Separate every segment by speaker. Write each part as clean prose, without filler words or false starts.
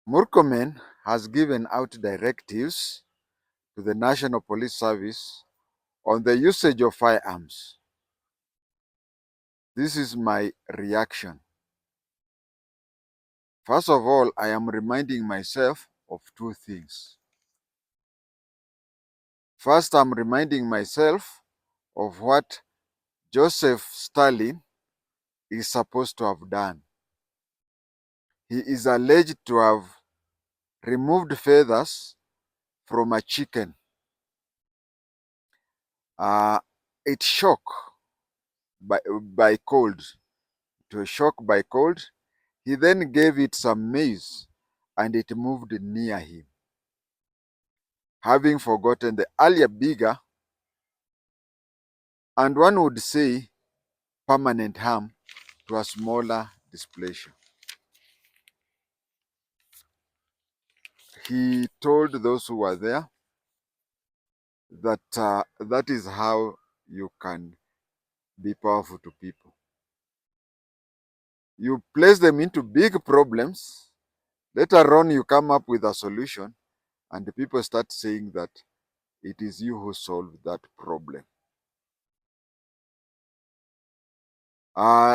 Speaker 1: MURKOMEN has given out directives to the National Police Service on the usage of firearms. This is my reaction. First of all, I am reminding myself of two things. First, I'm reminding myself of what Joseph Stalin is supposed to have done. He is alleged to have removed feathers from a chicken. It shock by cold. To a shock by cold. He then gave it some maize and it moved near him, having forgotten the earlier bigger and one would say permanent harm to a smaller displeasure. He told those who were there that that is how you can be powerful to people. You place them into big problems, later on you come up with a solution, and the people start saying that it is you who solved that problem.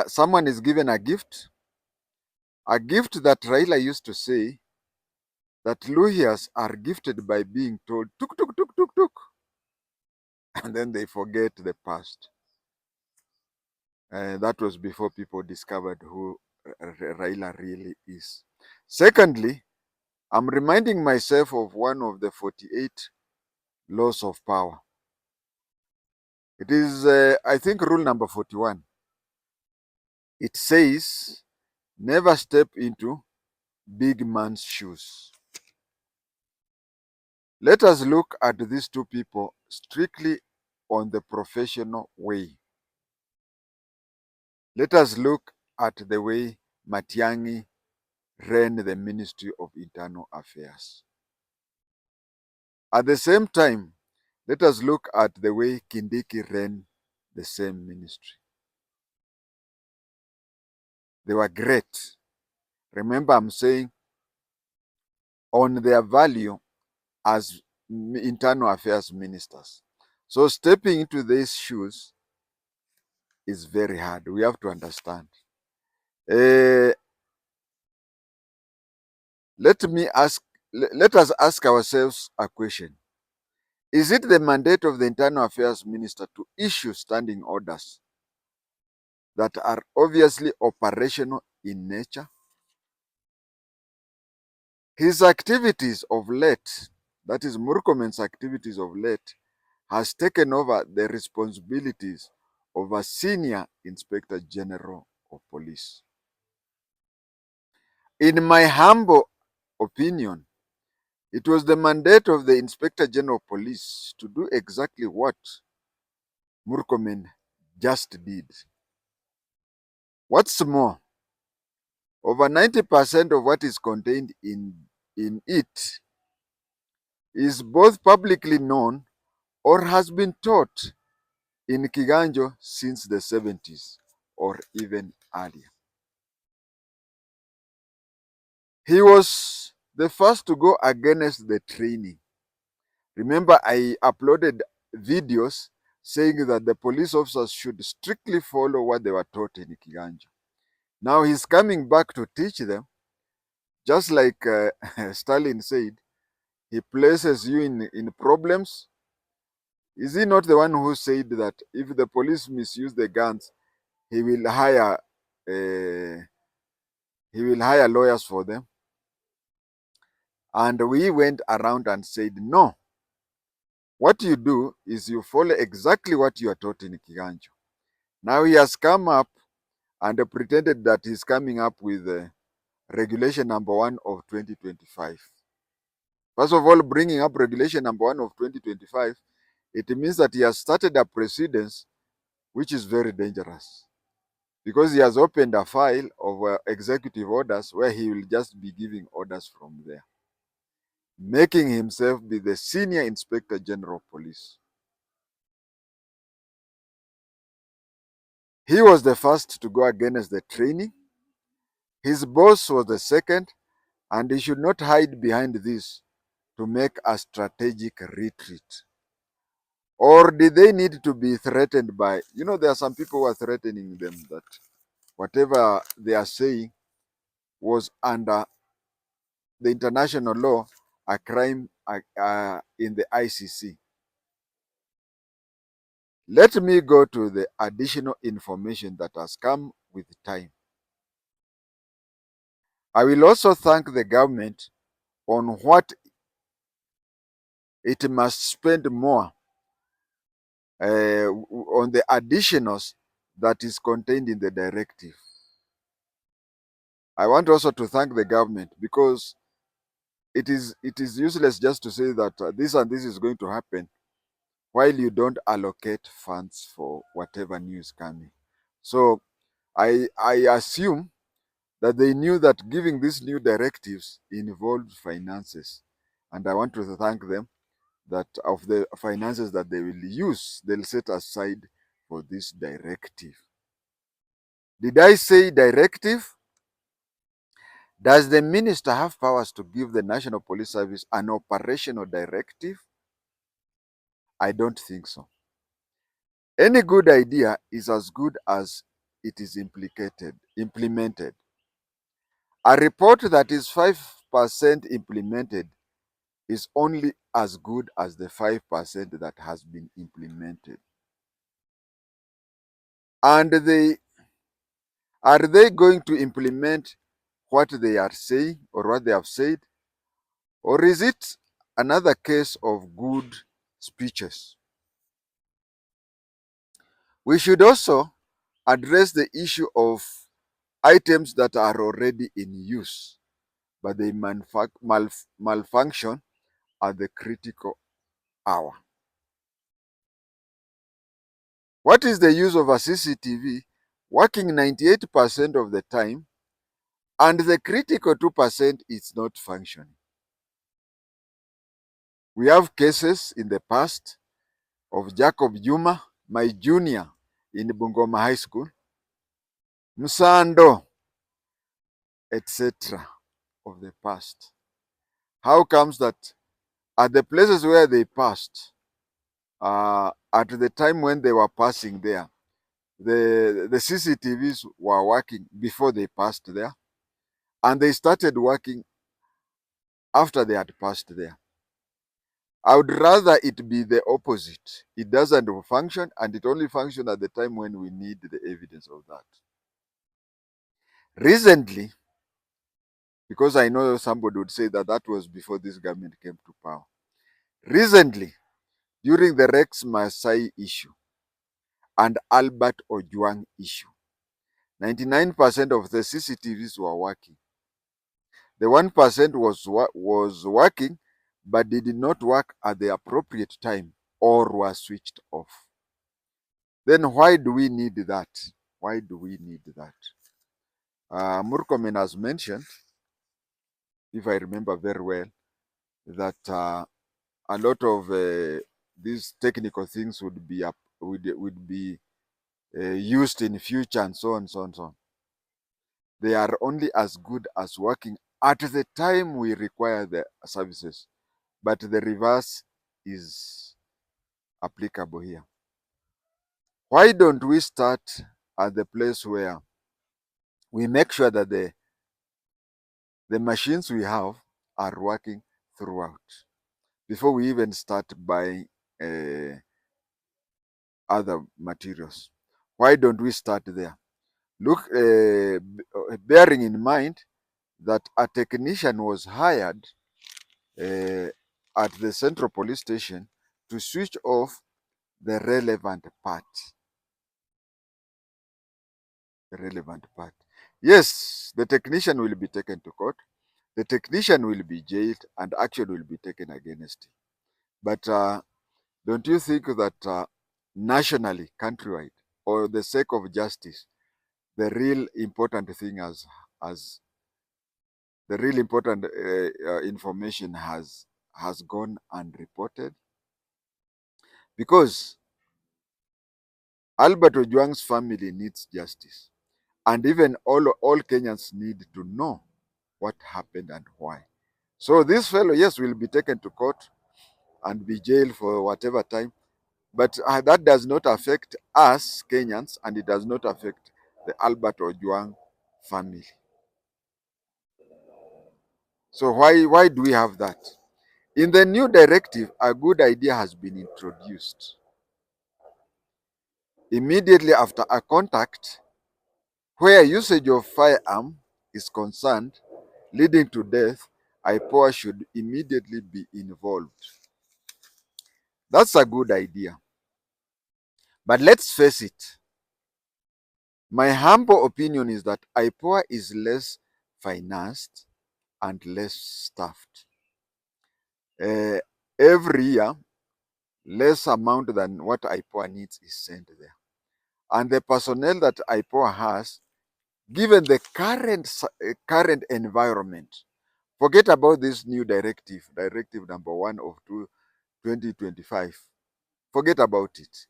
Speaker 1: Someone is given a gift that Raila used to say that Luhyas are gifted by being told tuk tuk tuk tuk tuk, and then they forget the past. That was before people discovered who Raila really is. Secondly, I'm reminding myself of one of the 48 laws of power. It is, I think, rule number 41. It says, never step into big man's shoes. Let us look at these two people strictly on the professional way. Let us look at the way Matiang'i ran the Ministry of Internal Affairs. At the same time, let us look at the way Kindiki ran the same ministry. They were great. Remember, I'm saying on their value as internal affairs ministers. So stepping into these shoes is very hard. We have to understand. Let us ask ourselves a question. Is it the mandate of the internal affairs minister to issue standing orders that are obviously operational in nature? His activities of late, that is Murkomen's activities of late, has taken over the responsibilities of a senior inspector general of police. In my humble opinion, it was the mandate of the inspector general of police to do exactly what Murkomen just did. What's more, over 90% of what is contained in it is both publicly known or has been taught in Kiganjo since the 70s or even earlier. He was the first to go against the training. Remember, I uploaded videos saying that the police officers should strictly follow what they were taught in Kiganjo. Now he's coming back to teach them, just like Stalin said, he places you in problems. Is he not the one who said that if the police misuse the guns, he will hire lawyers for them? And we went around and said, no. What you do is you follow exactly what you are taught in Kiganjo. Now he has come up and pretended that he's coming up with regulation number 1 of 2025. First of all, bringing up regulation number 1 of 2025, it means that he has started a precedence which is very dangerous, because he has opened a file of executive orders where he will just be giving orders from there, making himself be the senior inspector general of police. He was the first to go against the training. His boss was the second, And he should not hide behind this to make a strategic retreat. Or did they need to be threatened by, there are some people who are threatening them that whatever they are saying was under the international law, a crime in the ICC. Let me go to the additional information that has come with time. I will also thank the government on what it must spend more on the additionals that is contained in the directive. I want also to thank the government because it is useless just to say that this and this is going to happen while you don't allocate funds for whatever new is coming. So I assume that they knew that giving these new directives involved finances. And I want to thank them that of the finances that they will use, they'll set aside for this directive. Did I say directive? Does the minister have powers to give the National Police Service an operational directive? I don't think so. Any good idea is as good as it is implemented. A report that is 5% implemented is only as good as the 5% that has been implemented. And are they going to implement what they are saying or what they have said? Or is it another case of good speeches? We should also address the issue of items that are already in use, but they malfunction at the critical hour. What is the use of a CCTV working 98% of the time and the critical 2% is not functioning? We have cases in the past of Jacob Juma, my junior in Bungoma High School, Msando, etc. of the past. How comes that at the places where they passed, at the time when they were passing there, the CCTVs were working before they passed there, and they started working after they had passed there? I would rather it be the opposite. It doesn't function, and it only functions at the time when we need the evidence of that. Recently, because I know somebody would say that that was before this government came to power. Recently, during the Rex Masai issue and Albert Ojwang issue, 99% of the CCTVs were working. The 1% was working, but they did not work at the appropriate time or were switched off. Then why do we need that? Why do we need that? MURKOMEN has mentioned, if I remember very well, that a lot of these technical things would be used in future and so on, so on, so on. They are only as good as working at the time we require the services, but the reverse is applicable here. Why don't we start at the place where we make sure that the machines we have are working throughout before we even start buying other materials? Why don't we start there? Look, bearing in mind that a technician was hired at the central police station to switch off the relevant part. The relevant part. Yes, the technician will be taken to court. The technician will be jailed and action will be taken against him. But don't you think that nationally, countrywide, for the sake of justice, the real important thing as the real important information has gone unreported? Because Albert Ojwang's family needs justice, and even all Kenyans need to know what happened and why. So this fellow, yes, will be taken to court and be jailed for whatever time, but that does not affect us Kenyans, and it does not affect the Albert Ojwang family. So why do we have that? In the new directive, a good idea has been introduced. Immediately after a contact where usage of firearm is concerned, leading to death, IPOA should immediately be involved. That's a good idea. But let's face it, my humble opinion is that IPOA is less financed and less staffed. Every year, less amount than what IPOA needs is sent there. And the personnel that IPOA has, given the current environment, forget about this new directive, Directive No.1 of 2025. Forget about it.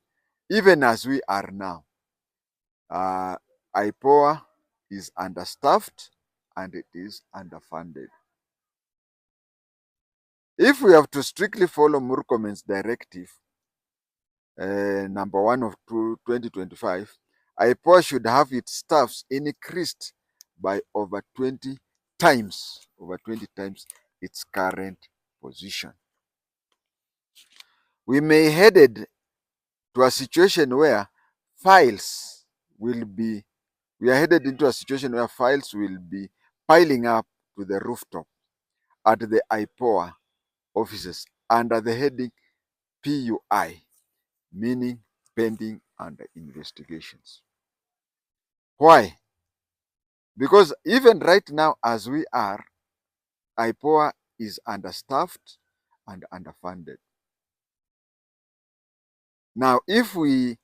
Speaker 1: Even as we are now, IPOA is understaffed and it is underfunded. If we have to strictly follow MURKOMEN's Directive No.1 of 2025, IPOA should have its staffs increased by over 20 times its current position. We may headed to a situation where files will be, we are headed into a situation where files will be piling up to the rooftop at the IPOA offices under the heading PUI, meaning pending under investigations. Why? Because even right now as we are, IPOA is understaffed and underfunded. Now, if we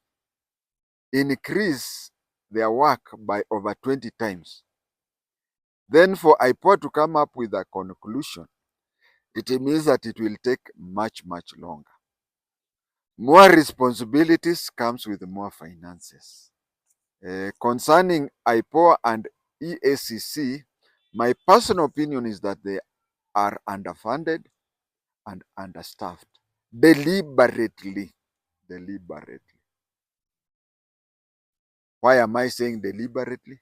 Speaker 1: increase their work by over 20 times, then for IPOA to come up with a conclusion, it means that it will take much, much longer. More responsibilities comes with more finances. Concerning IPOA and EACC, my personal opinion is that they are underfunded and understaffed deliberately. Why am I saying deliberately?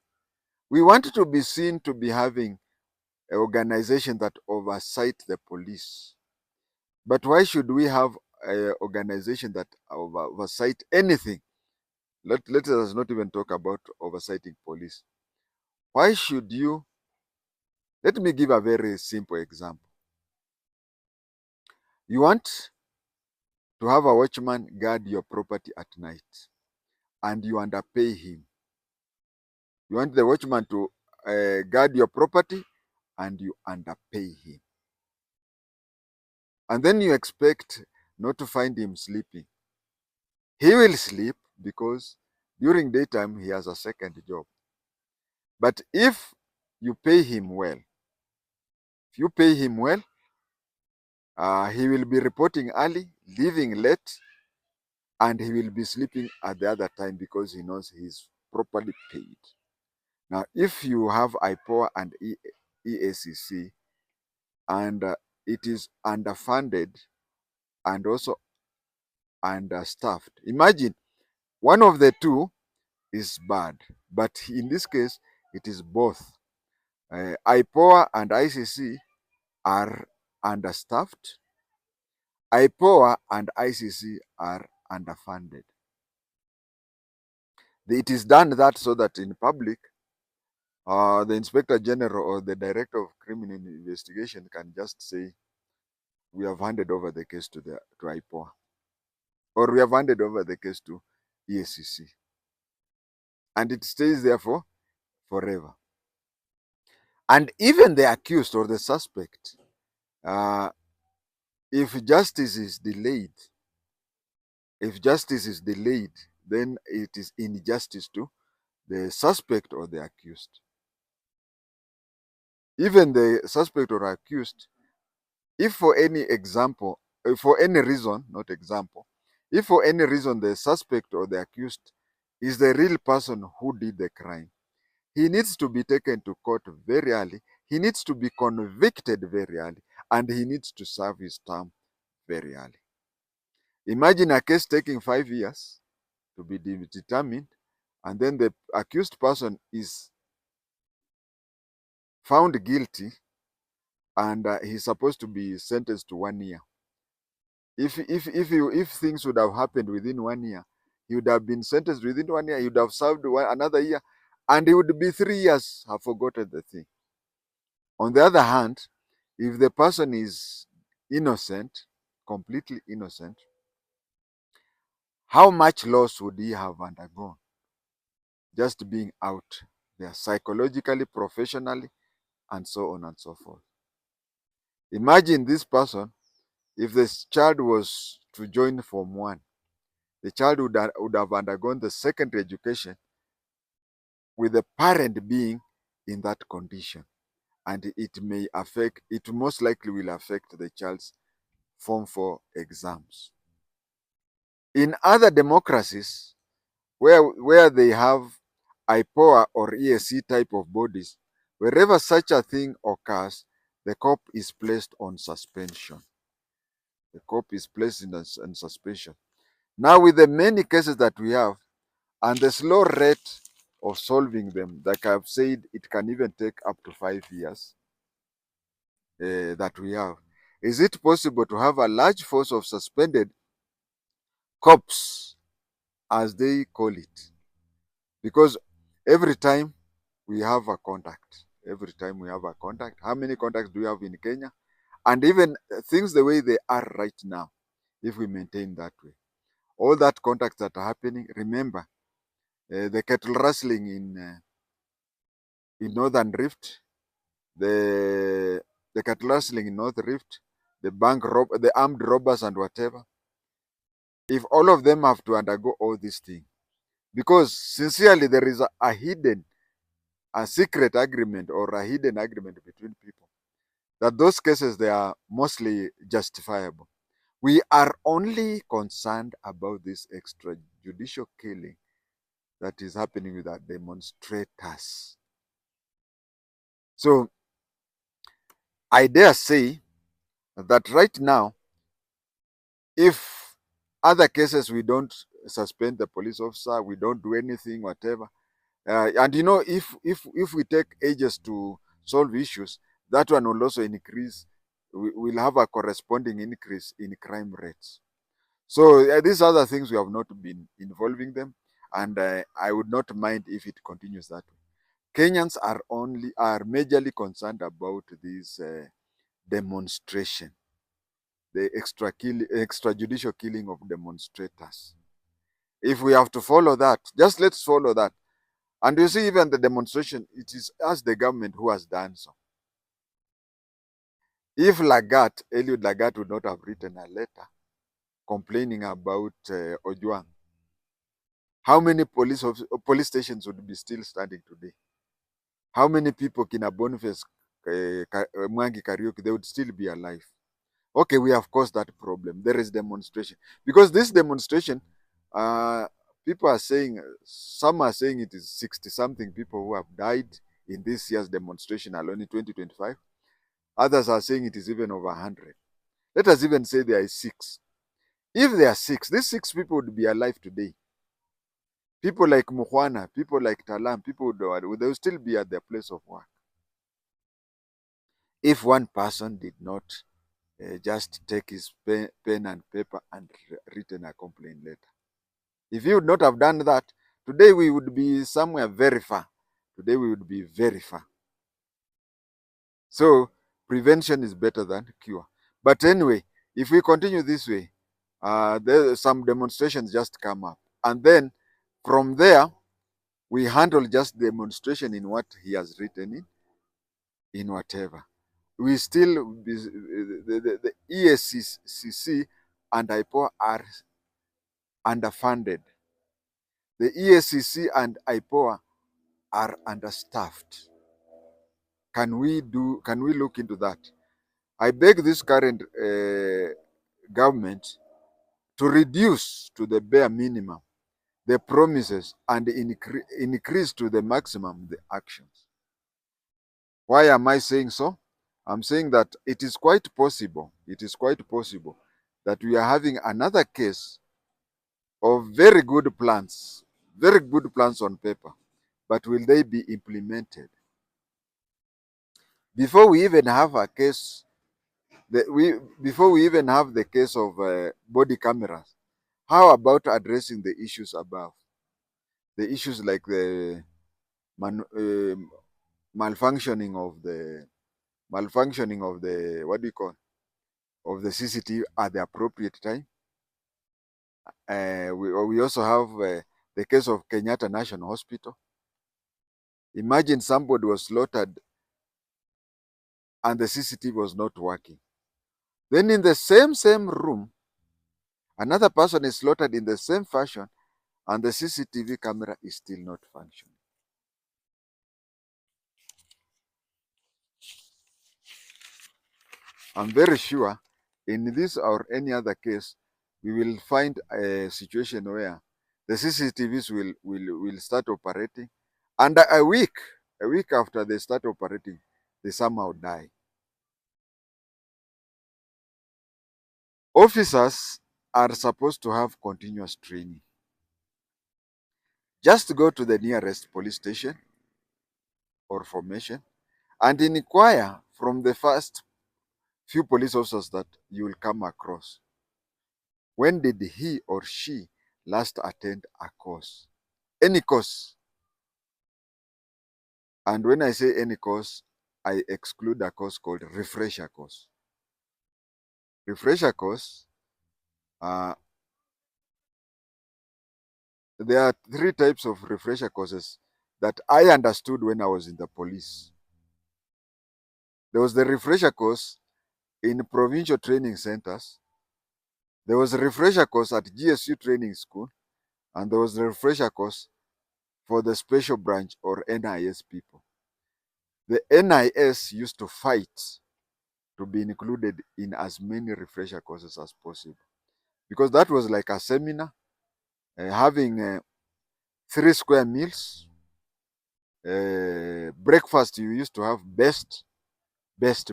Speaker 1: We want to be seen to be having an organization that oversight the police. But why should we have an organization that oversight anything? Let us not even talk about oversighting police. Why should you? Let me give a very simple example. You want to have a watchman guard your property at night and you underpay him. You want the watchman to guard your property and you underpay him. And then you expect not to find him sleeping. He will sleep because during daytime he has a second job. But if you pay him well, he will be reporting early, leaving late, and he will be sleeping at the other time because he knows he's properly paid. Now, if you have IPOA and EACC and it is underfunded and also understaffed, imagine one of the two is bad, but in this case, it is both. IPOA and ICC are understaffed. IPOA and ICC are underfunded. It is done that so that in public, the Inspector General or the Director of Criminal Investigation can just say, we have handed over the case to IPOA, or we have handed over the case to EACC. And it stays there for forever. And even the accused or the suspect, if justice is delayed, then it is injustice to the suspect or the accused. Even the suspect or accused, if for any reason the suspect or the accused is the real person who did the crime, he needs to be taken to court very early. he needs to be convicted very early, and he needs to serve his term very early. Imagine a case taking 5 years to be determined, and then the accused person is found guilty, and he's supposed to be sentenced to 1 year. If things would have happened within 1 year, he would have been sentenced within 1 year. He would have served another year, and he would be 3 years have forgotten the thing. On the other hand, if the person is innocent, completely innocent, how much loss would he have undergone just being out there psychologically, professionally, and so on and so forth? Imagine this person, if this child was to join Form 1, the child would have undergone the secondary education with the parent being in that condition. And it most likely will affect the child's Form 4 exams. In other democracies, where they have IPOA or ESC type of bodies, wherever such a thing occurs, the cop is placed on suspension. The cop is placed in suspension. Now, with the many cases that we have, and the slow rate of solving them, like I've said, it can even take up to 5 years that we have. Is it possible to have a large force of suspended cops, as they call it? Because every time we have a contact, how many contacts do we have in Kenya? And even things the way they are right now, if we maintain that way, all that contacts that are happening, remember, the cattle rustling in Northern Rift, the cattle rustling in North Rift, the armed robbers and whatever. If all of them have to undergo all these things, because sincerely there is a secret agreement or a hidden agreement between people, that those cases, they are mostly justifiable. We are only concerned about this extrajudicial killing that is happening with our demonstrators. So I dare say that right now, if other cases we don't suspend the police officer, we don't do anything, whatever, and if we take ages to solve issues, that one will also increase. We'll have a corresponding increase in crime rates. So these other things we have not been involving them, and I would not mind if it continues that way. Kenyans are majorly concerned about this demonstration, the extrajudicial killing of demonstrators. If we have to follow that, just let's follow that. And you see, even the demonstration, it is us, the government, who has done so. If Eliud Lagat would not have written a letter complaining about Ojwang, how many police stations would be still standing today? How many people, Kina Boniface, Mwangi Kariuki, they would still be alive? Okay, we have caused that problem. There is demonstration. Because this demonstration, people are saying, some are saying it is 60-something people who have died in this year's demonstration alone in 2025. Others are saying it is even over 100. Let us even say there are 6. If there are 6, these 6 people would be alive today. People like Mukhwana, people like Talam, they will still be at their place of work. If one person did not just take his pen and paper and written a complaint letter. If he would not have done that, today we would be somewhere very far. Today we would be very far. So prevention is better than cure. But anyway, if we continue this way, some demonstrations just come up. And then from there, we handle just demonstration in what he has written in whatever. We still, the ESCC and IPOA are underfunded. The ESCC and IPOA are understaffed. Can we look into that? I beg this current government to reduce to the bare minimum the promises and increase to the maximum the actions. Why am I saying so? I'm saying that it is quite possible that we are having another case of very good plans on paper, but will they be implemented? Before we even have a case, before we even have the case of body cameras, how about addressing the issues above? The issues like the malfunctioning of the what do you call, of the CCTV at the appropriate time. We also have the case of Kenyatta National Hospital. Imagine somebody was slaughtered and the CCTV was not working. Then in the same room, another person is slaughtered in the same fashion and the CCTV camera is still not functioning. I'm very sure in this or any other case, we will find a situation where the CCTVs will start operating, and a week after they start operating, they somehow die. Officers are supposed to have continuous training. Just go to the nearest police station or formation and inquire from the first few police officers that you will come across. When did he or she last attend a course? Any course. And when I say any course, I exclude a course called refresher course. Refresher course, there are 3 types of refresher courses that I understood when I was in the police. There was the refresher course in provincial training centers. There was a refresher course at GSU training school. And there was a refresher course for the special branch or NIS people. The NIS used to fight to be included in as many refresher courses as possible, because that was like a seminar, having 3 square meals, breakfast. You used to have best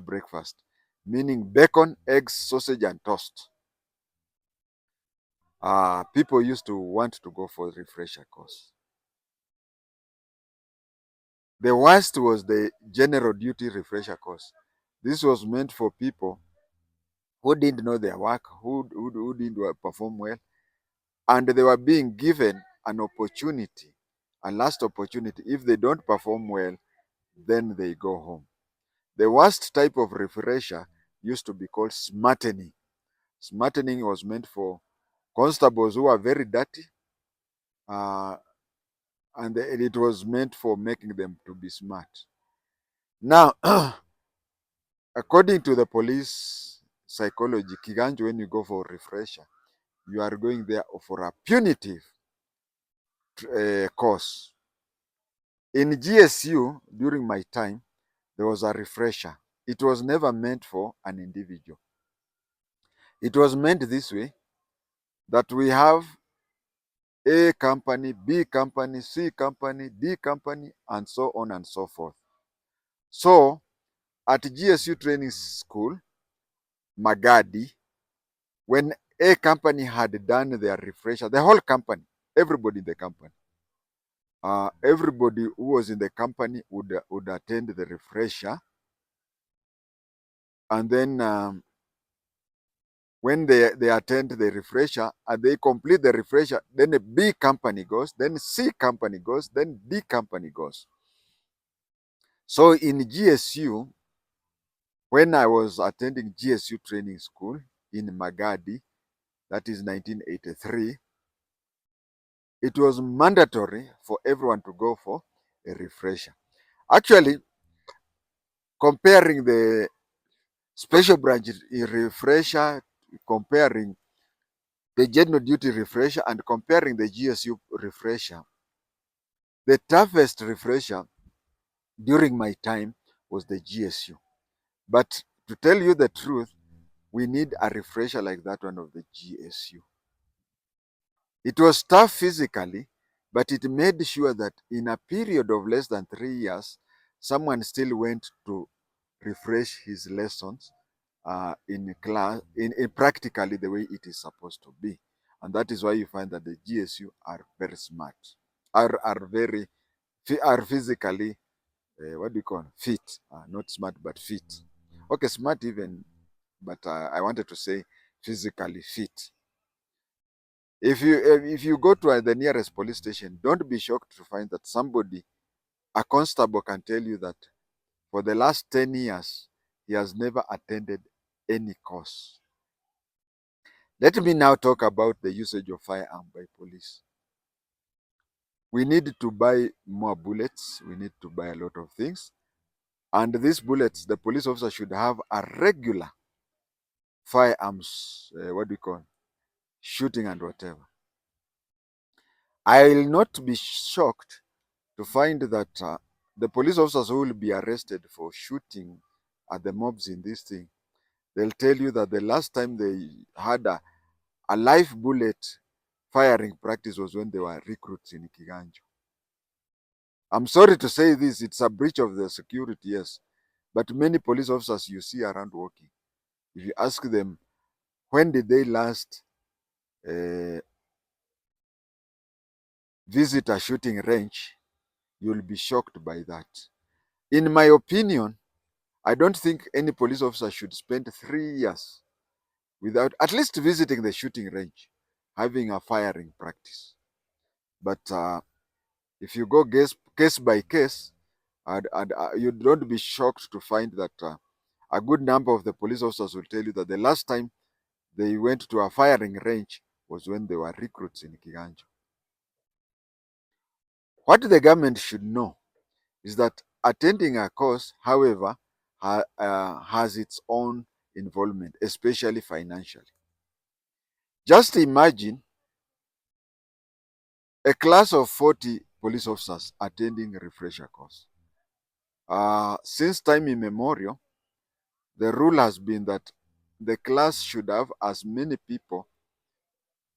Speaker 1: breakfast, meaning bacon, eggs, sausage, and toast. People used to want to go for the refresher course. The worst was the general duty refresher course. This was meant for people who didn't know their work, who didn't perform well, and they were being given an opportunity, a last opportunity. If they don't perform well, then they go home. The worst type of refresher used to be called smartening. Smartening was meant for constables who are very dirty, and it was meant for making them to be smart. Now, according to the police psychology, Kiganjo, when you go for refresher, you are going there for a punitive course. In GSU, during my time, there was a refresher. It was never meant for an individual. It was meant this way, that we have A company, B company, C company, D company, and so on and so forth. So, at GSU training school, Magadi, when A company had done their refresher, the whole company, everybody in the company, everybody who was in the company would attend the refresher, and then when they attend the refresher and they complete the refresher, then a B company goes, then C company goes, then D company goes. So in GSU, when I was attending GSU training school in Magadi, that is 1983, it was mandatory for everyone to go for a refresher. Actually, comparing the special branch refresher, comparing the general duty refresher, and comparing the GSU refresher, the toughest refresher during my time was the GSU. But to tell you the truth, we need a refresher like that one of the GSU. It was tough physically, but it made sure that in a period of less than 3 years, someone still went to refresh his lessons in class, in practically the way it is supposed to be. And that is why you find that the GSU are very smart, are physically, what do you call, fit, not smart, but fit. Okay, smart even, but I wanted to say physically fit. If you go to the nearest police station, don't be shocked to find that a constable can tell you that for the last 10 years, he has never attended any course. Let me now talk about the usage of firearm by police. We need to buy more bullets. We need to buy a lot of things. And these bullets, the police officer should have a regular firearms, what do you call, shooting and whatever. I will not be shocked to find that the police officers who will be arrested for shooting at the mobs in this thing, they'll tell you that the last time they had a live bullet firing practice was when they were recruits in Kiganjo. I'm sorry to say this, it's a breach of the security, yes. But many police officers you see around walking, if you ask them, when did they last visit a shooting range, you'll be shocked by that. In my opinion, I don't think any police officer should spend 3 years without at least visiting the shooting range, having a firing practice. But if you go case by case, you don't be shocked to find that a good number of the police officers will tell you that the last time they went to a firing range was when they were recruits in Kiganjo. What the government should know is that attending a course, however, has its own involvement, especially financially. Just imagine a class of 40 police officers attending a refresher course. Since time immemorial, the rule has been that the class should have as many people.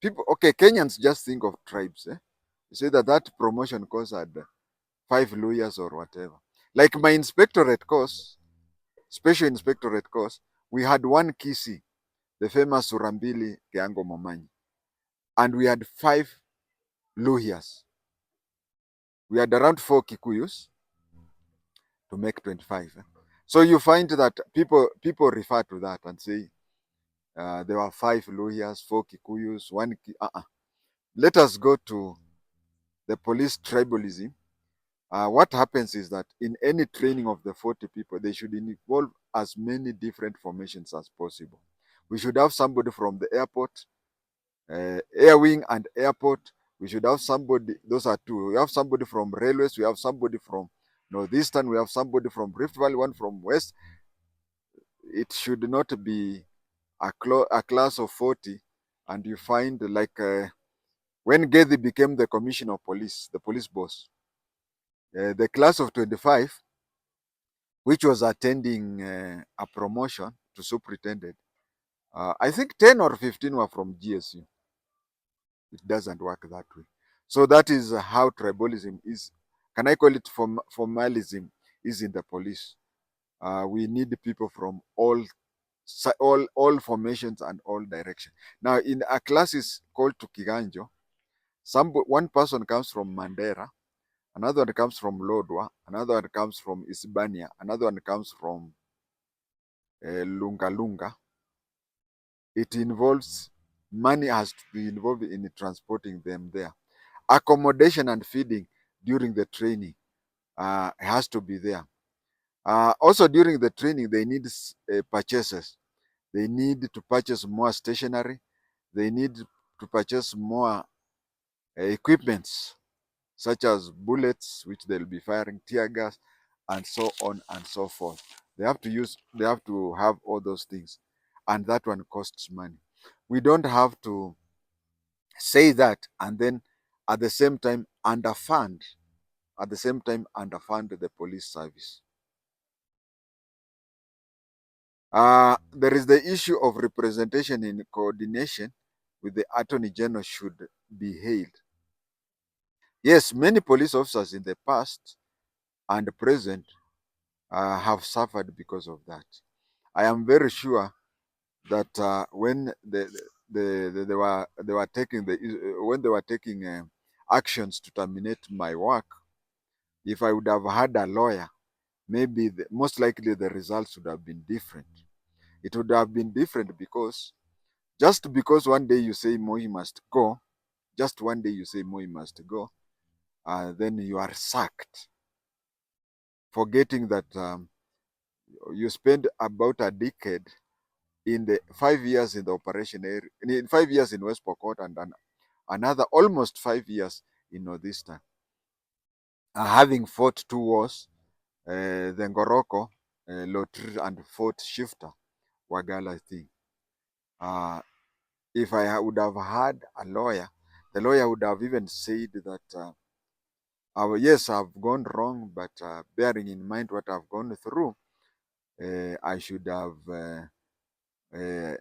Speaker 1: Okay, Kenyans just think of tribes. You say that promotion course had 5 lawyers or whatever. Like my inspectorate course, special inspectorate course, we had one Kisi, the famous Surambili Keango Momanyi, and we had 5 lawyers. We had around 4 Kikuyus to make 25. So you find that people refer to that and say there were 5 lawyers, 4 Kikuyus, 1 Let us go to the police tribalism. What happens is that in any training of the 40 people, they should involve as many different formations as possible. We should have somebody from the airport, air wing and airport. We should have somebody, those are 2. We have somebody from railways, we have somebody from Northeastern, we have somebody from Rift Valley, one from West. It should not be a class of 40, and you find like when Gedhi became the commissioner of police, the police boss, the class of 25, which was attending a promotion to superintendent, I think 10 or 15 were from GSU. It doesn't work that way. So that is how tribalism is. Can I call it formalism? Is in the police. We need people from all formations and all directions. Now, in a class is called to Kiganjo, one person comes from Mandera, another one comes from Lodwa, another one comes from Isbania, another one comes from Lunga Lunga. It involves money has to be involved in transporting them there. Accommodation and feeding during the training has to be there. Also during the training, they need purchases. They need to purchase more stationery. They need to purchase more equipments, such as bullets, which they'll be firing, tear gas, and so on and so forth. They have to have all those things. And that one costs money. We don't have to say that and then at the same time underfund the police service. There is the issue of representation in coordination with the Attorney General should be hailed. Yes, many police officers in the past and present have suffered because of that. I am very sure that when they were taking actions to terminate my work, if I would have had a lawyer, maybe most likely the results would have been different. It would have been different because just because one day you say Moi must go, just one day you say Moi must go, then you are sacked, forgetting that you spend about a decade in the 5 years in the operation area, in 5 years in West Pokot, and another almost 5 years in Northeastern, having fought 2 wars, the Ngoroko, Lotri, and fought Shifta, Wagala thing. If I would have had a lawyer, the lawyer would have even said that, yes, I've gone wrong, but bearing in mind what I've gone through, I should have, uh, uh,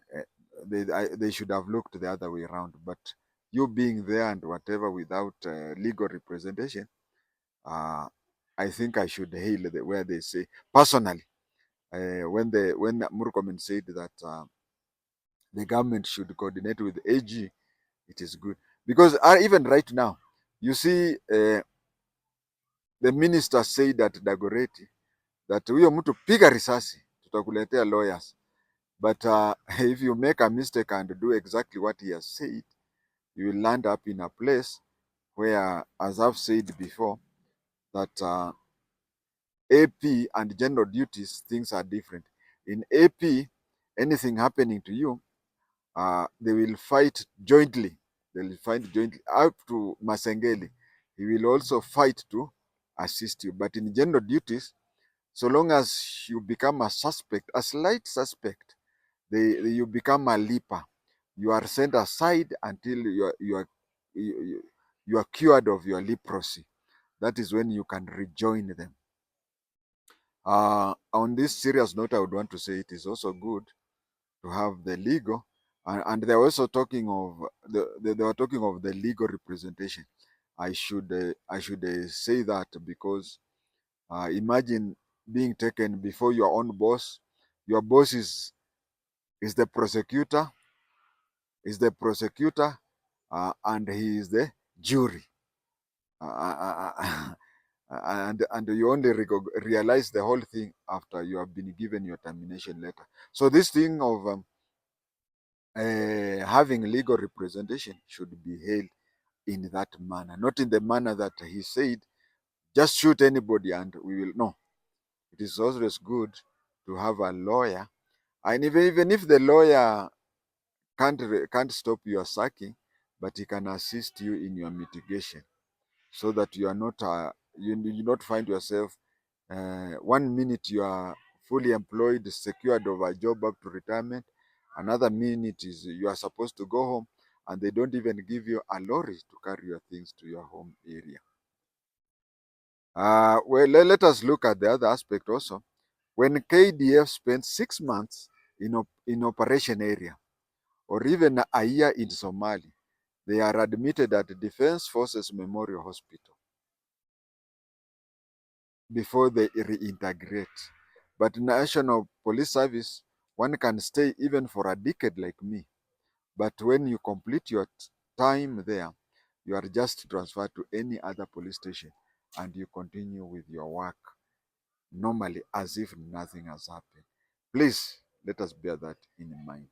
Speaker 1: they should have looked the other way around. But you being there and whatever without legal representation, uh, I think I should hail where they say, personally, when Murkomen said that the government should coordinate with AG, it is good. Because even right now, you see, the minister said at Dagoretti that huyo mtu piga risasi, tutakuletea lawyers. But if you make a mistake and do exactly what he has said, you will land up in a place where, as I've said before, that AP and general duties, things are different. In AP, anything happening to you, they will fight jointly. They will fight jointly up to Masengeli. He will also fight to assist you. But in general duties, so long as you become a suspect, a slight suspect, you become a leper. You are sent aside until you are cured of your leprosy. That is when you can rejoin them. On this serious note, I would want to say it is also good to have the legal, and they were also talking of they were talking of the legal representation. I should say that because imagine being taken before your own boss. Your boss is the prosecutor, and he is the jury. And you only realize the whole thing after you have been given your termination letter. So this thing of having legal representation should be held in that manner, not in the manner that he said, just shoot anybody and we will. No, it is always good to have a lawyer, and even if the lawyer can't stop your sacking, but he can assist you in your mitigation, so that you are not you not find yourself 1 minute you are fully employed, secured of a job up to retirement. Another minute is you are supposed to go home, and they don't even give you a lorry to carry your things to your home area. Well, let us look at the other aspect also. When KDF spends 6 months in operation area, or even a year in Somali, they are admitted at Defense Forces Memorial Hospital before they reintegrate. But National Police Service, one can stay even for a decade like me. But when you complete your time there, you are just transferred to any other police station and you continue with your work normally as if nothing has happened. Please let us bear that in mind.